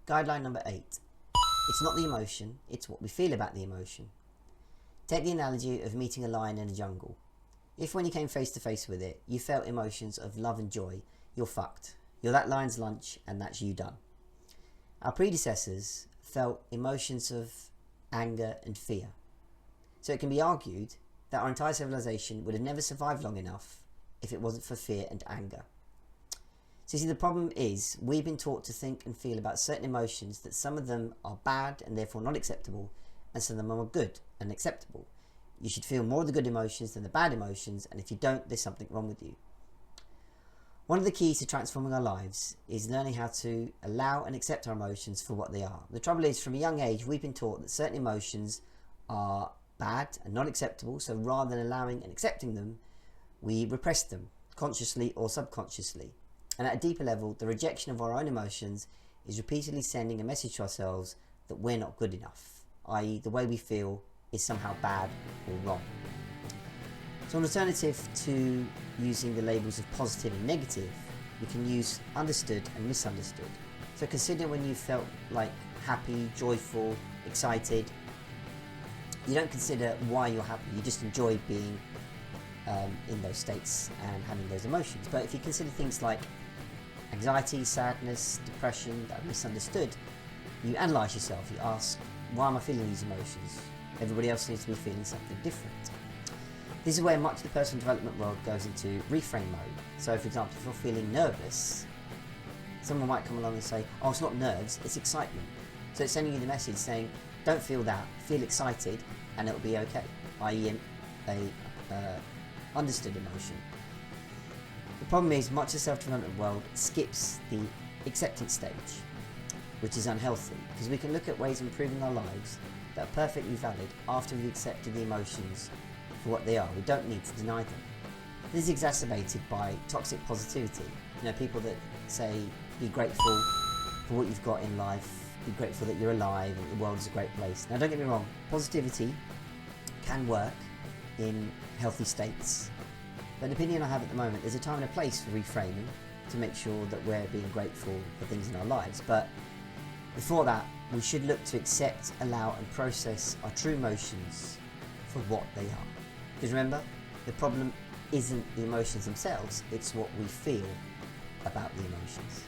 Guideline number 8. It's not the emotion, it's what we feel about the emotion. Take the analogy of meeting a lion in a jungle. If when you came face to face with it, you felt emotions of love and joy, you're fucked. You're that lion's lunch and that's you done. Our predecessors felt emotions of anger and fear. So it can be argued that our entire civilization would have never survived long enough if it wasn't for fear and anger. So you see, the problem is we've been taught to think and feel about certain emotions that some of them are bad and therefore not acceptable, and some of them are good and acceptable. You should feel more of the good emotions than the bad emotions, and if you don't, there's something wrong with you. One of the keys to transforming our lives is learning how to allow and accept our emotions for what they are. The trouble is, from a young age, we've been taught that certain emotions are bad and not acceptable, so rather than allowing and accepting them, we repress them, consciously or subconsciously. And at a deeper level, the rejection of our own emotions is repeatedly sending a message to ourselves that we're not good enough, i.e. the way we feel is somehow bad or wrong. So an alternative to using the labels of positive and negative, we can use understood and misunderstood. So consider when you felt like happy, joyful, excited. You don't consider why you're happy, you just enjoy being in those states and having those emotions. But if you consider things like anxiety, sadness, depression that are misunderstood, you analyse yourself, you ask, why am I feeling these emotions? Everybody else seems to be feeling something different. This is where much of the personal development world goes into reframe mode. So for example, if you're feeling nervous, someone might come along and say, oh, it's not nerves, it's excitement. So it's sending you the message saying, don't feel that, feel excited and it'll be okay, i.e. a understood emotion. The problem is much of the self-development world skips the acceptance stage, which is unhealthy, because we can look at ways of improving our lives that are perfectly valid after we've accepted the emotions for what they are. We don't need to deny them. This is exacerbated by toxic positivity. People that say, be grateful for what you've got in life, be grateful that you're alive and the world is a great place. Now don't get me wrong, positivity can work in healthy states. But the opinion I have at the moment, there's a time and a place for reframing to make sure that we're being grateful for things in our lives. But before that, we should look to accept, allow and process our true emotions for what they are. Because remember, the problem isn't the emotions themselves, it's what we feel about the emotions.